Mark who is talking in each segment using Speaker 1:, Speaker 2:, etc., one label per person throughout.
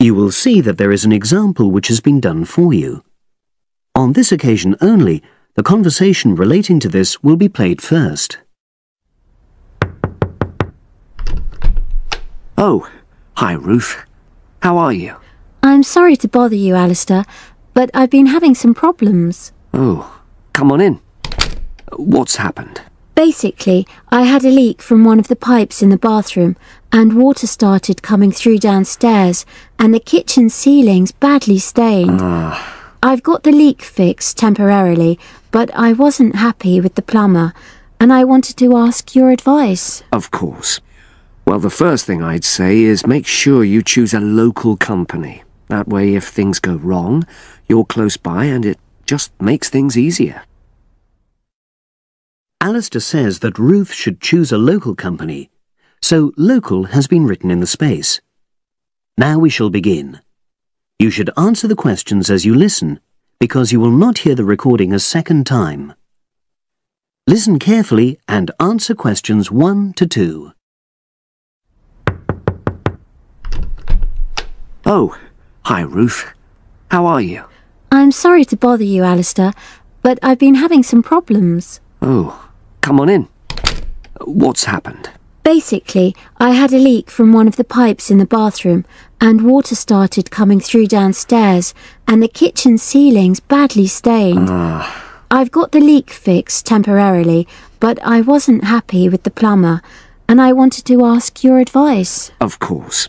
Speaker 1: You will see that there is an example which has been done for you. On this occasion only, the conversation relating to this will be played first.
Speaker 2: Oh, hi Ruth. How are you?
Speaker 3: I'm sorry to bother you, Alistair, but I've been having some problems.
Speaker 2: Oh, come on in. What's happened?
Speaker 3: Basically, I had a leak from one of the pipes in the bathroom, and water started coming through downstairs, and the kitchen ceiling's badly stained. I've got the leak fixed temporarily, but I wasn't happy with the plumber, and I wanted to ask your advice.
Speaker 2: Of course. Well, the first thing I'd say is make sure you choose a local company. That way, if things go wrong, you're close by and it just makes things easier.
Speaker 1: Alistair says that Ruth should choose a local company, so local has been written in the space. Now we shall begin. You should answer the questions as you listen, because you will not hear the recording a second time. Listen carefully and answer questions 1 to 2.
Speaker 2: Oh, hi Ruth. How are you?
Speaker 3: I'm sorry to bother you, Alistair, but I've been having some problems.
Speaker 2: Oh, come on in. What's happened?
Speaker 3: Basically, I had a leak from one of the pipes in the bathroom, and water started coming through downstairs, and the kitchen ceiling's badly stained. I've got the leak fixed temporarily, but I wasn't happy with the plumber, and I wanted to ask your advice.
Speaker 2: Of course.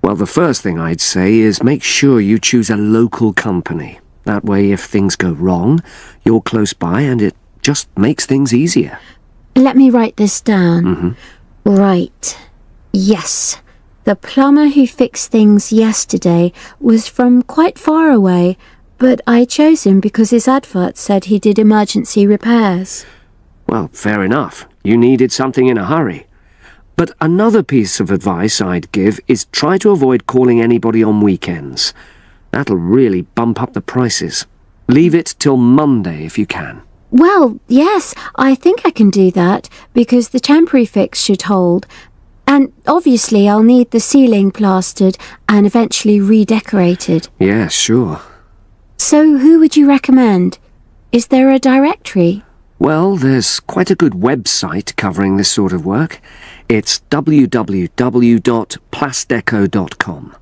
Speaker 2: Well, the first thing I'd say is make sure you choose a local company. That way, if things go wrong, you're close by and it just makes things easier.
Speaker 3: Let me write this down. Right. Yes. The plumber who fixed things yesterday was from quite far away, but I chose him because his advert said he did emergency repairs.
Speaker 2: Well, fair enough. You needed something in a hurry. But another piece of advice I'd give is try to avoid calling anybody on weekends. That'll really bump up the prices. Leave it till Monday if you can.
Speaker 3: Well, yes, I think I can do that, because the temporary fix should hold. And obviously I'll need the ceiling plastered and eventually redecorated.
Speaker 2: Yeah, sure.
Speaker 3: So who would you recommend? Is there a directory?
Speaker 2: Well, there's quite a good website covering this sort of work. It's www.plasdeco.com.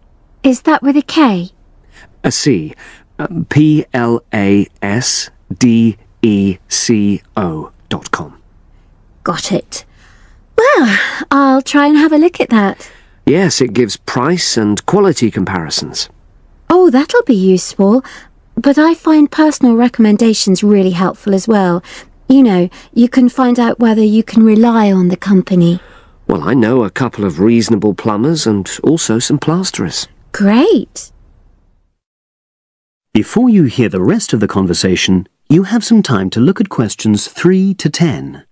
Speaker 3: Is that with a K?
Speaker 2: A C. PLASDECO.com.
Speaker 3: Got it. Well, I'll try and have a look at that.
Speaker 2: Yes, it gives price and quality comparisons.
Speaker 3: Oh, that'll be useful. But I find personal recommendations really helpful as well. You know, you can find out whether you can rely on the company.
Speaker 2: Well, I know a couple of reasonable plumbers and also some plasterers.
Speaker 3: Great.
Speaker 1: Before you hear the rest of the conversation, you have some time to look at questions 3 to 10.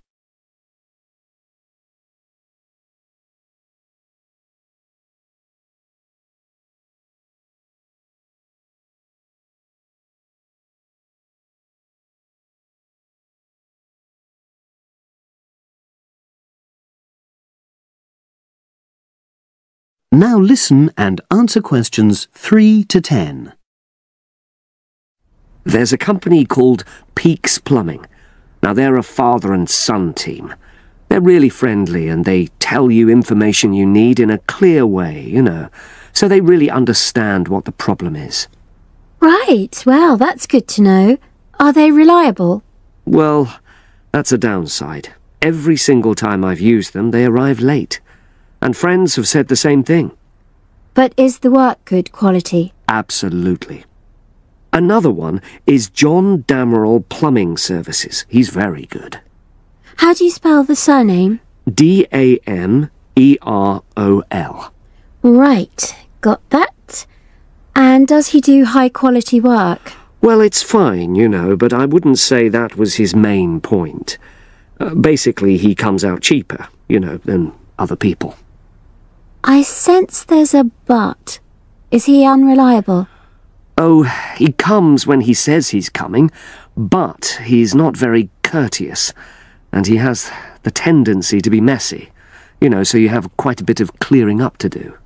Speaker 1: Now listen and answer questions 3 to 10.
Speaker 2: There's a company called Peaks Plumbing. Now, they're a father and son team. They're really friendly and they tell you information you need in a clear way, you know, so they really understand what the problem is.
Speaker 3: Right, well, that's good to know. Are they reliable?
Speaker 2: Well, that's a downside. Every single time I've used them, they arrive late. And friends have said the same thing.
Speaker 3: But is the work good quality?
Speaker 2: Absolutely. Another one is John Damerel Plumbing Services. He's very good.
Speaker 3: How do you spell the surname?
Speaker 2: Damerol.
Speaker 3: Right, got that. And does he do high-quality work?
Speaker 2: Well, it's fine, you know, but I wouldn't say that was his main point. Basically, he comes out cheaper, you know, than other people.
Speaker 3: I sense there's a but. Is he unreliable?
Speaker 2: Oh, he comes when he says he's coming, but he's not very courteous, and he has the tendency to be messy, you know, so you have quite a bit of clearing up to do.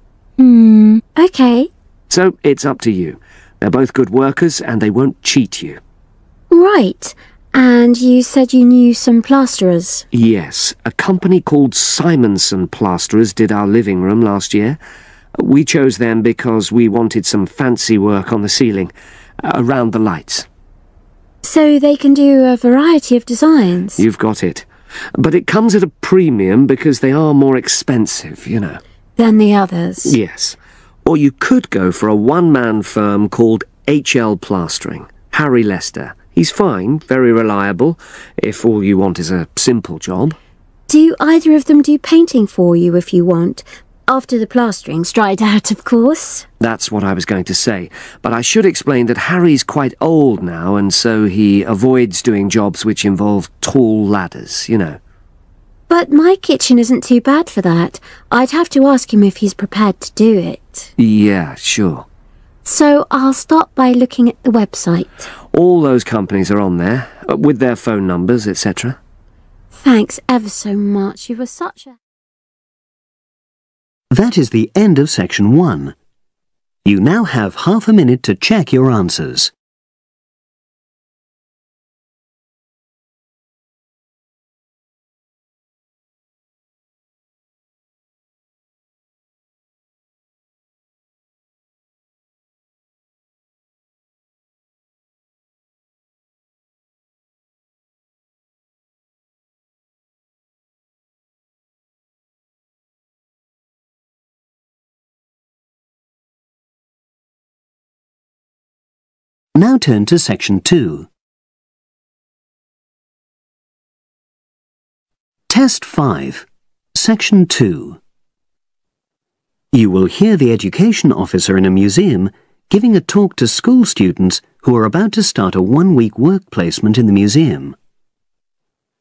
Speaker 3: Okay.
Speaker 2: So it's up to you. They're both good workers and they won't cheat you.
Speaker 3: Right. And you said you knew some plasterers?
Speaker 2: Yes, a company called Simonson Plasterers did our living room last year. We chose them because we wanted some fancy work on the ceiling, around the lights.
Speaker 3: So they can do a variety of designs?
Speaker 2: You've got it. But it comes at a premium because they are more expensive, you know.
Speaker 3: Than the others?
Speaker 2: Yes. Or you could go for a one-man firm called HL Plastering. Harry Lester. He's fine, very reliable, if all you want is a simple job.
Speaker 3: Do either of them do painting for you if you want? After the plastering's dried out, of course.
Speaker 2: That's what I was going to say. But I should explain that Harry's quite old now, and so he avoids doing jobs which involve tall ladders, you know.
Speaker 3: But my kitchen isn't too bad for that. I'd have to ask him if he's prepared to do it.
Speaker 2: Yeah, sure.
Speaker 3: So I'll start by looking at the website.
Speaker 2: All those companies are on there, with their phone numbers, etc.
Speaker 3: Thanks ever so much. You were such a...
Speaker 1: That is the end of section 1. You now have half a minute to check your answers. Now turn to section 2. Test 5, section 2. You will hear the education officer in a museum giving a talk to school students who are about to start a one-week work placement in the museum.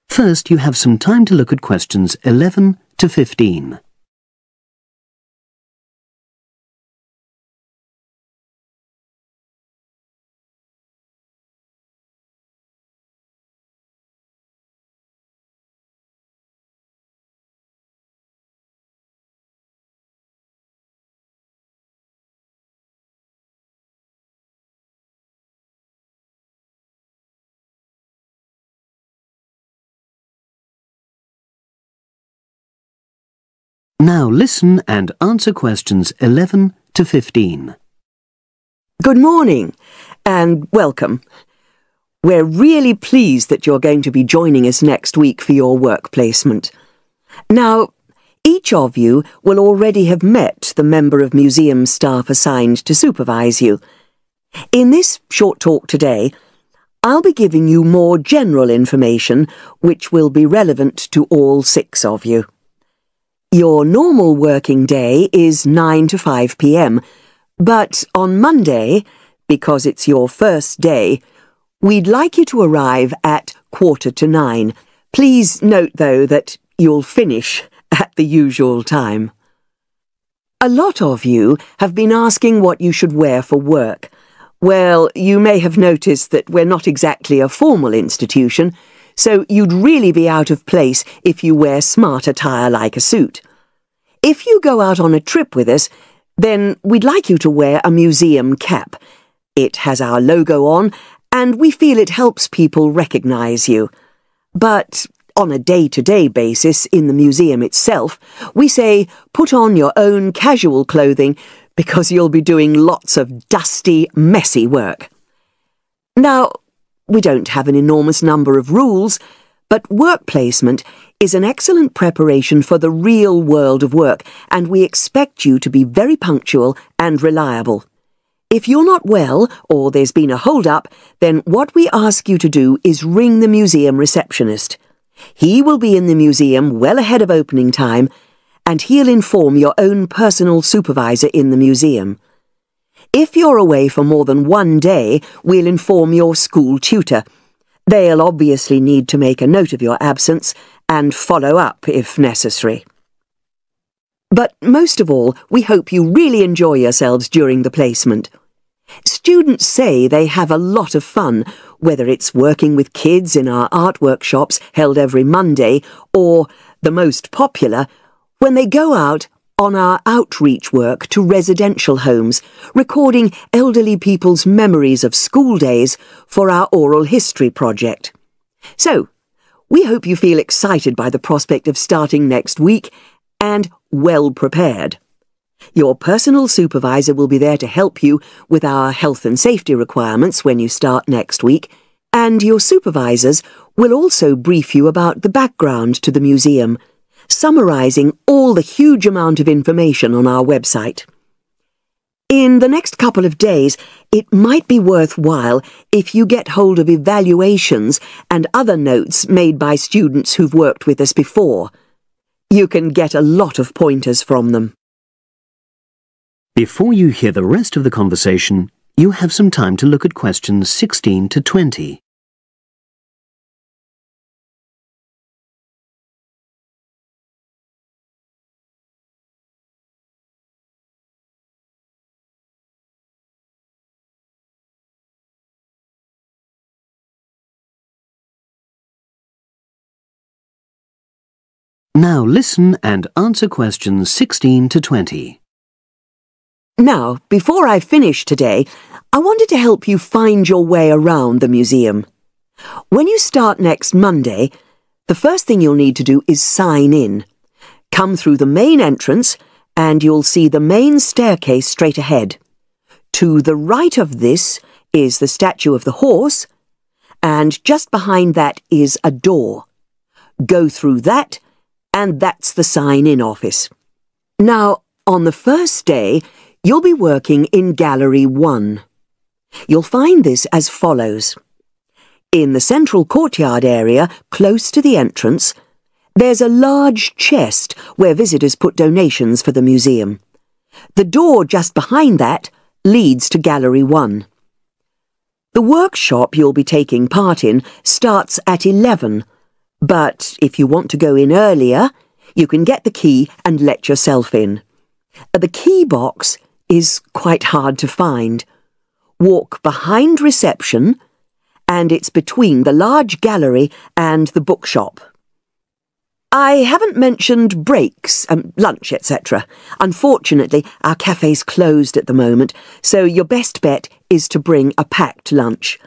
Speaker 1: First, you have some time to look at questions 11 to 15. Now listen and answer questions 11 to 15.
Speaker 4: Good morning and welcome. We're really pleased that you're going to be joining us next week for your work placement. Now, each of you will already have met the member of museum staff assigned to supervise you. In this short talk today, I'll be giving you more general information which will be relevant to all 6 of you. Your normal working day is 9 to 5 p.m, but on Monday, because it's your first day, we'd like you to arrive at 9:15. Please note, though, that you'll finish at the usual time. A lot of you have been asking what you should wear for work. Well, you may have noticed that we're not exactly a formal institution, so you'd really be out of place if you wear smart attire like a suit. If you go out on a trip with us, then we'd like you to wear a museum cap. It has our logo on, and we feel it helps people recognise you. But on a day-to-day basis in the museum itself, we say put on your own casual clothing because you'll be doing lots of dusty, messy work. Now, we don't have an enormous number of rules, but work placement is an excellent preparation for the real world of work, and we expect you to be very punctual and reliable. If you're not well, or there's been a hold-up, then what we ask you to do is ring the museum receptionist. He will be in the museum well ahead of opening time, and he'll inform your own personal supervisor in the museum. If you're away for more than one day, we'll inform your school tutor. They'll obviously need to make a note of your absence and follow up if necessary. But most of all, we hope you really enjoy yourselves during the placement. Students say they have a lot of fun, whether it's working with kids in our art workshops held every Monday, or, the most popular, when they go out on our outreach work to residential homes, recording elderly people's memories of school days for our oral history project. So, we hope you feel excited by the prospect of starting next week and well prepared. Your personal supervisor will be there to help you with our health and safety requirements when you start next week, and your supervisors will also brief you about the background to the museum, summarising all the huge amount of information on our website. In the next couple of days, it might be worthwhile if you get hold of evaluations and other notes made by students who've worked with us before. You can get a lot of pointers from them.
Speaker 1: Before you hear the rest of the conversation, you have some time to look at questions 16 to 20. Now listen and answer questions 16 to 20.
Speaker 4: Now, before I finish today, I wanted to help you find your way around the museum. When you start next Monday, the first thing you'll need to do is sign in. Come through the main entrance and you'll see the main staircase straight ahead. To the right of this is the statue of the horse, and just behind that is a door. Go through that, and that's the sign-in office. Now, on the first day, you'll be working in Gallery 1. You'll find this as follows. In the central courtyard area, close to the entrance, there's a large chest where visitors put donations for the museum. The door just behind that leads to Gallery 1. The workshop you'll be taking part in starts at 11, but if you want to go in earlier, you can get the key and let yourself in. The key box is quite hard to find. Walk behind reception, and it's between the large gallery and the bookshop. I haven't mentioned breaks, lunch, etc. Unfortunately, our cafe's closed at the moment, so your best bet is to bring a packed lunch.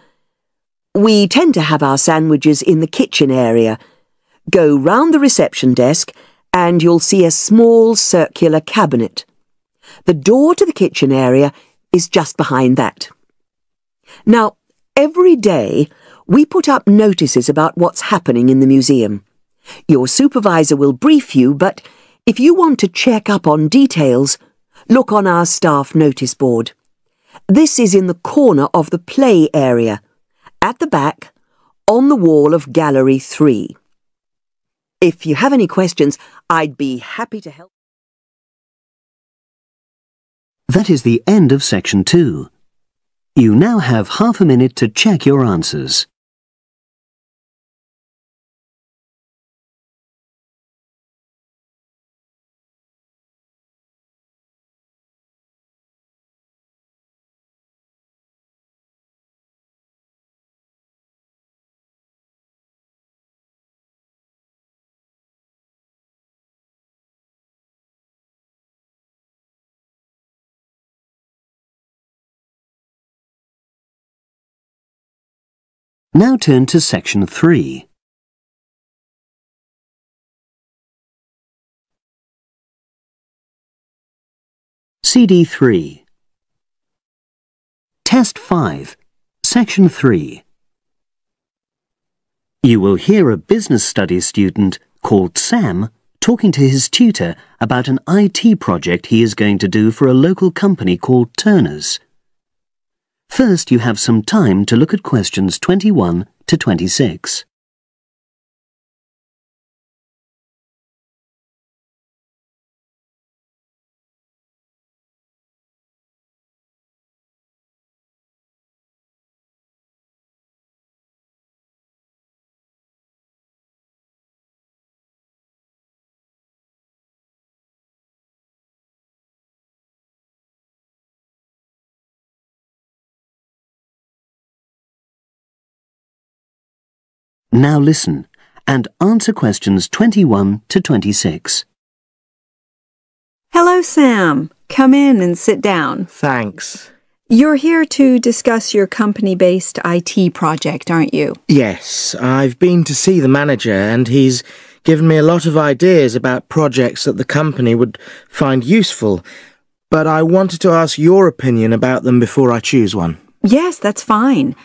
Speaker 4: We tend to have our sandwiches in the kitchen area. Go round the reception desk and you'll see a small circular cabinet. The door to the kitchen area is just behind that. Now, every day we put up notices about what's happening in the museum. Your supervisor will brief you, but if you want to check up on details, look on our staff notice board. This is in the corner of the play area, at the back, on the wall of Gallery 3. If you have any questions, I'd be happy to help.
Speaker 1: That is the end of section 2. You now have half a minute to check your answers. Now turn to section 3. CD 3. Test 5, section 3. You will hear a business studies student called Sam talking to his tutor about an IT project he is going to do for a local company called Turner's. First, you have some time to look at questions 21 to 26. Now listen and answer questions 21 to 26.
Speaker 5: Hello, Sam. Come in and sit down.
Speaker 6: Thanks.
Speaker 5: You're here to discuss your company-based IT project, aren't you?
Speaker 6: Yes, I've been to see the manager and he's given me a lot of ideas about projects that the company would find useful, but I wanted to ask your opinion about them before I choose one.
Speaker 5: Yes, that's fine.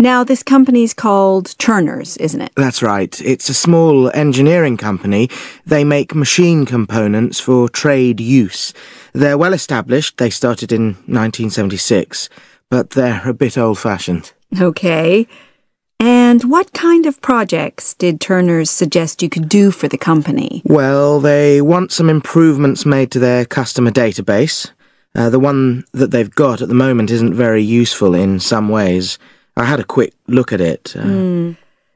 Speaker 5: Now, this company's called Turner's, isn't it?
Speaker 6: That's right. It's a small engineering company. They make machine components for trade use. They're well established. They started in 1976, but they're a bit old-fashioned.
Speaker 5: Okay. And what kind of projects did Turner's suggest you could do for the company?
Speaker 6: Well, they want some improvements made to their customer database. The one that they've got at the moment isn't very useful in some ways. I had a quick look at it.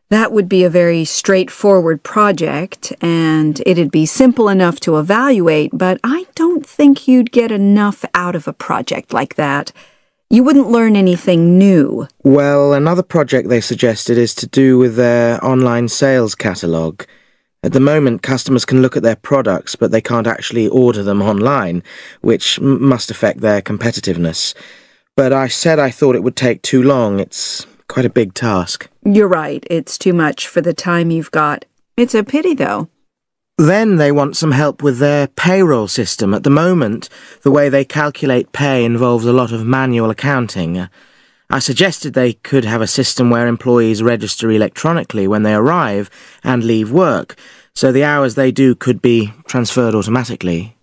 Speaker 5: That would be a very straightforward project, and it'd be simple enough to evaluate, but I don't think you'd get enough out of a project like that. You wouldn't learn anything new.
Speaker 6: Well, another project they suggested is to do with their online sales catalogue. At the moment, customers can look at their products, but they can't actually order them online, which must affect their competitiveness. But I said I thought it would take too long. It's quite a big task.
Speaker 5: You're right. It's too much for the time you've got. It's a pity, though.
Speaker 6: Then they want some help with their payroll system. At the moment, the way they calculate pay involves a lot of manual accounting. I suggested they could have a system where employees register electronically when they arrive and leave work, so the hours they do could be transferred automatically.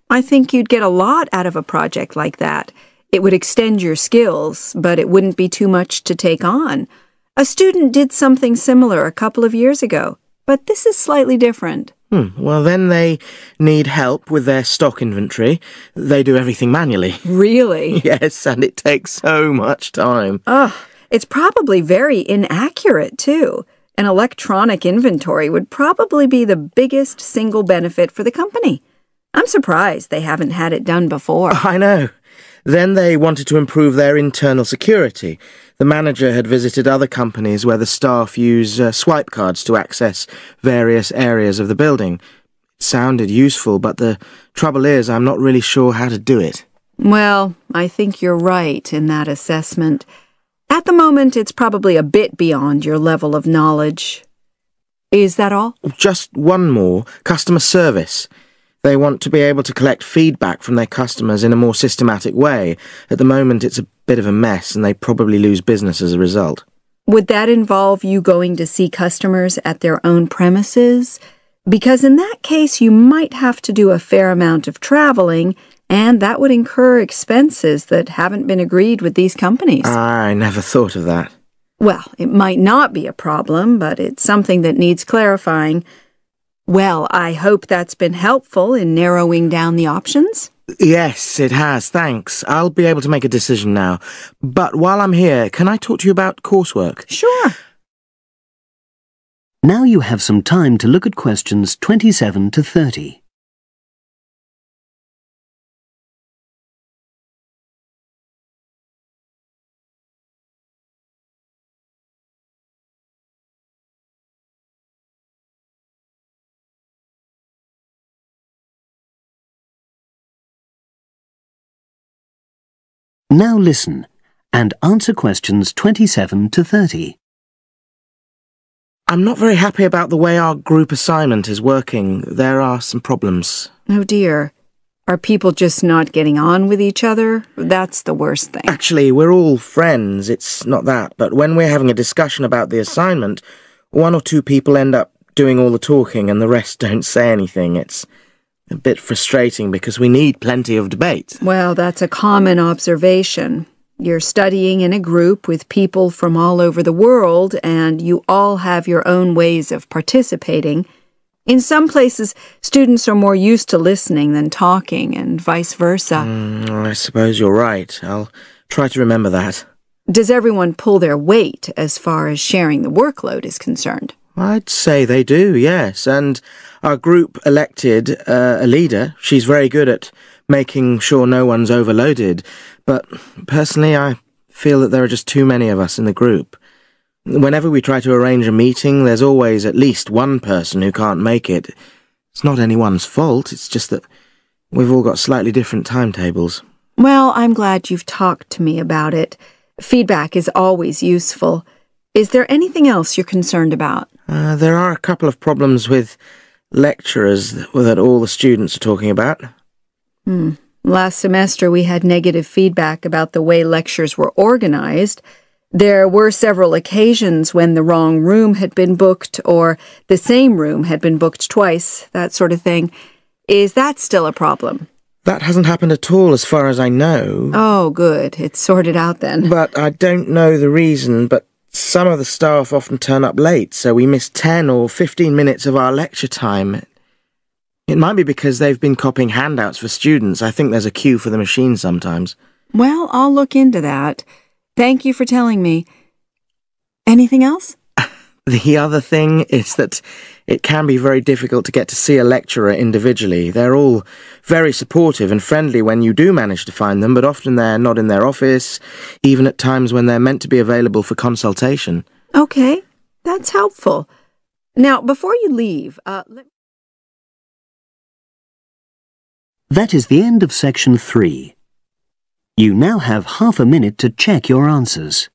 Speaker 5: I think you'd get a lot out of a project like that. It would extend your skills, but it wouldn't be too much to take on. A student did something similar a couple of years ago, but this is slightly different.
Speaker 6: Well, then they need help with their stock inventory. They do everything manually.
Speaker 5: Really?
Speaker 6: Yes, and it takes so much time.
Speaker 5: It's probably very inaccurate, too. An electronic inventory would probably be the biggest single benefit for the company. I'm surprised they haven't had it done before.
Speaker 6: I know. Then they wanted to improve their internal security. The manager had visited other companies where the staff use swipe cards to access various areas of the building. It sounded useful, but the trouble is I'm not really sure how to do it.
Speaker 5: Well, I think you're right in that assessment. At the moment, it's probably a bit beyond your level of knowledge. Is that all?
Speaker 6: Just one more. Customer service. They want to be able to collect feedback from their customers in a more systematic way. At the moment, it's a bit of a mess, and they probably lose business as a result.
Speaker 5: Would that involve you going to see customers at their own premises? Because in that case, you might have to do a fair amount of traveling, and that would incur expenses that haven't been agreed with these companies.
Speaker 6: I never thought of that.
Speaker 5: Well, it might not be a problem, but it's something that needs clarifying. Well, I hope that's been helpful in narrowing down the options.
Speaker 6: Yes, it has, thanks. I'll be able to make a decision now. But while I'm here, can I talk to you about coursework?
Speaker 5: Sure.
Speaker 1: Now you have some time to look at questions 27 to 30. Now listen and answer questions 27 to 30.
Speaker 6: I'm not very happy about the way our group assignment is working. There are some problems.
Speaker 5: Oh dear. Are people just not getting on with each other? That's the worst thing.
Speaker 6: Actually, we're all friends. It's not that. But when we're having a discussion about the assignment, one or two people end up doing all the talking and the rest don't say anything. It's a bit frustrating because we need plenty of debate.
Speaker 5: Well, that's a common observation. You're studying in a group with people from all over the world, and you all have your own ways of participating. In some places, students are more used to listening than talking, and vice versa.
Speaker 6: I suppose you're right. I'll try to remember that.
Speaker 5: Does everyone pull their weight as far as sharing the workload is concerned?
Speaker 6: I'd say they do, yes. And our group elected a leader. She's very good at making sure no one's overloaded. But personally, I feel that there are just too many of us in the group. Whenever we try to arrange a meeting, there's always at least one person who can't make it. It's not anyone's fault, it's just that We've all got slightly different timetables.
Speaker 5: Well, I'm glad you've talked to me about it. Feedback is always useful. Is there anything else you're concerned about?
Speaker 6: There are a couple of problems with lecturers that all the students are talking about.
Speaker 5: Last semester we had negative feedback about the way lectures were organized. There were several occasions when the wrong room had been booked or the same room had been booked twice, that sort of thing. Is that still a problem?
Speaker 6: That hasn't happened at all as far as I know.
Speaker 5: Oh, good. It's sorted out then.
Speaker 6: But I don't know the reason, but some of the staff often turn up late, so we miss 10 or 15 minutes of our lecture time. It might be because they've been copying handouts for students. I think there's a queue for the machine sometimes.
Speaker 5: Well, I'll look into that. Thank you for telling me. Anything else?
Speaker 6: The other thing is that it can be very difficult to get to see a lecturer individually. They're all very supportive and friendly when you do manage to find them, but often they're not in their office, even at times when they're meant to be available for consultation.
Speaker 5: Okay, that's helpful. Now, before you leave,
Speaker 1: That is the end of section 3. You now have half a minute to check your answers.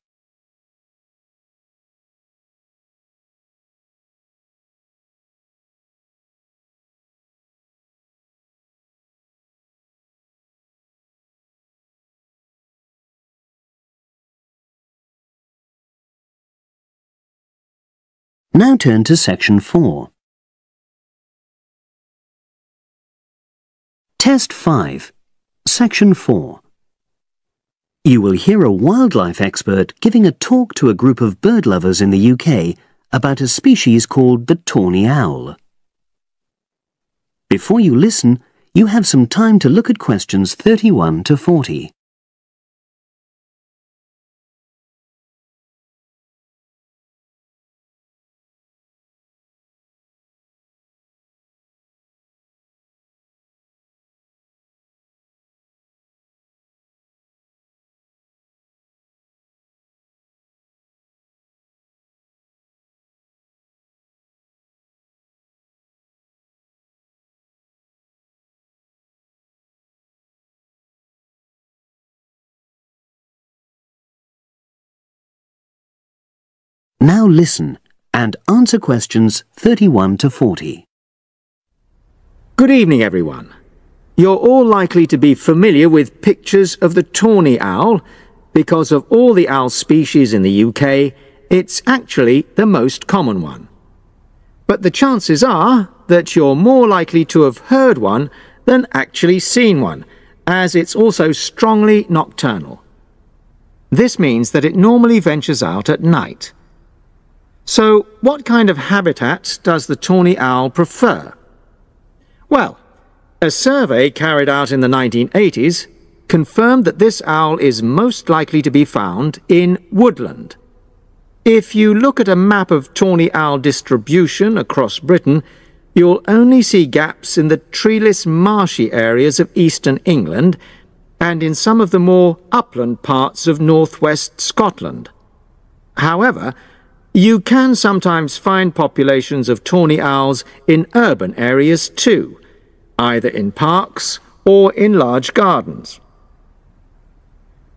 Speaker 1: Now turn to section 4. Test 5, section 4. You will hear a wildlife expert giving a talk to a group of bird lovers in the UK about a species called the tawny owl. Before you listen, you have some time to look at questions 31 to 40. Now listen and answer questions 31 to 40.
Speaker 7: Good evening, everyone. You're all likely to be familiar with pictures of the tawny owl. Because of all the owl species in the UK, it's actually the most common one. But the chances are that you're more likely to have heard one than actually seen one, as it's also strongly nocturnal. This means that it normally ventures out at night. So, what kind of habitat does the tawny owl prefer? Well, a survey carried out in the 1980s confirmed that this owl is most likely to be found in woodland. If you look at a map of tawny owl distribution across Britain, you'll only see gaps in the treeless marshy areas of eastern England and in some of the more upland parts of northwest Scotland. However, you can sometimes find populations of tawny owls in urban areas too, either in parks or in large gardens.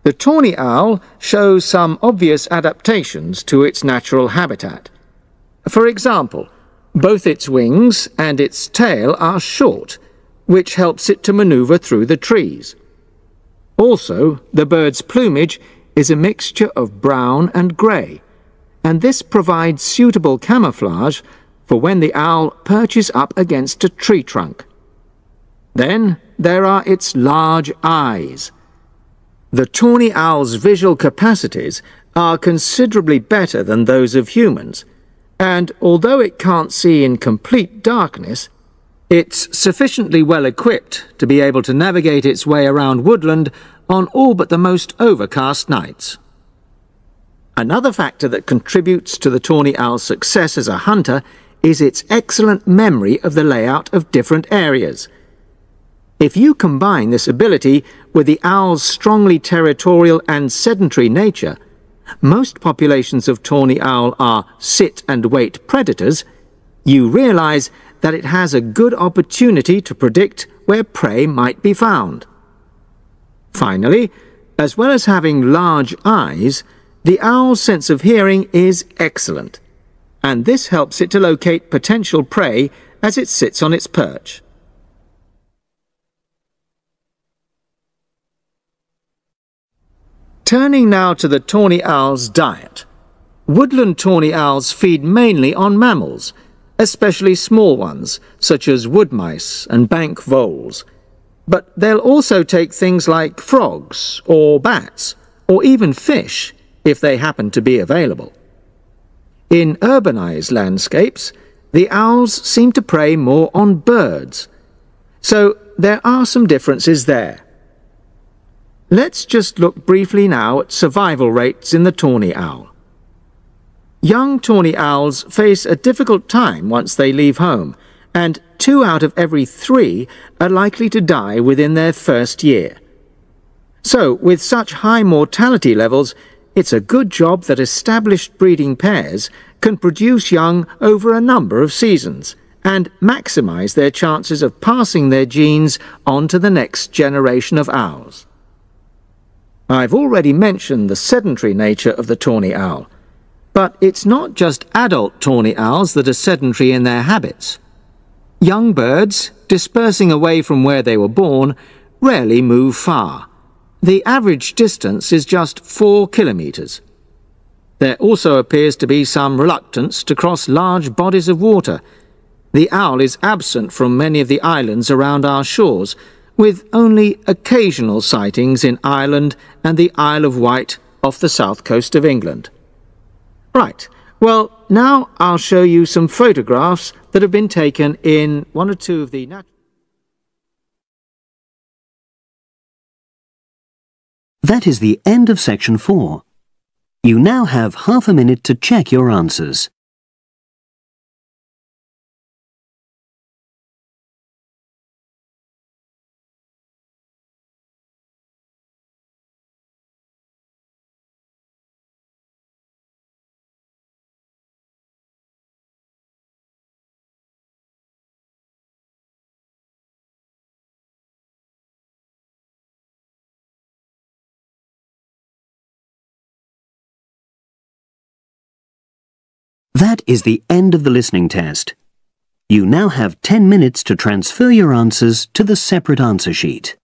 Speaker 7: The tawny owl shows some obvious adaptations to its natural habitat. For example, both its wings and its tail are short, which helps it to maneuver through the trees. Also, the bird's plumage is a mixture of brown and grey, and this provides suitable camouflage for when the owl perches up against a tree trunk. Then there are its large eyes. The tawny owl's visual capacities are considerably better than those of humans, and although it can't see in complete darkness, it's sufficiently well equipped to be able to navigate its way around woodland on all but the most overcast nights. Another factor that contributes to the tawny owl's success as a hunter is its excellent memory of the layout of different areas. If you combine this ability with the owl's strongly territorial and sedentary nature, most populations of tawny owl are sit-and-wait predators, you realize that it has a good opportunity to predict where prey might be found. Finally, as well as having large eyes, the owl's sense of hearing is excellent, and this helps it to locate potential prey as it sits on its perch. Turning now to the tawny owl's diet. Woodland tawny owls feed mainly on mammals, especially small ones, such as wood mice and bank voles. But they'll also take things like frogs or bats, or even fish, if they happen to be available. In urbanized landscapes, the owls seem to prey more on birds, so there are some differences there. Let's just look briefly now at survival rates in the tawny owl. Young tawny owls face a difficult time once they leave home, and 2 out of every 3 are likely to die within their first year. So, with such high mortality levels, it's a good job that established breeding pairs can produce young over a number of seasons and maximize their chances of passing their genes on to the next generation of owls. I've already mentioned the sedentary nature of the tawny owl, but it's not just adult tawny owls that are sedentary in their habits. Young birds, dispersing away from where they were born, rarely move far. The average distance is just 4 kilometres. There also appears to be some reluctance to cross large bodies of water. The owl is absent from many of the islands around our shores, with only occasional sightings in Ireland and the Isle of Wight off the south coast of England. Right, well, now I'll show you some photographs that have been taken in 1 or 2 of the natural...
Speaker 1: That is the end of section 4. You now have half a minute to check your answers. That is the end of the listening test. You now have 10 minutes to transfer your answers to the separate answer sheet.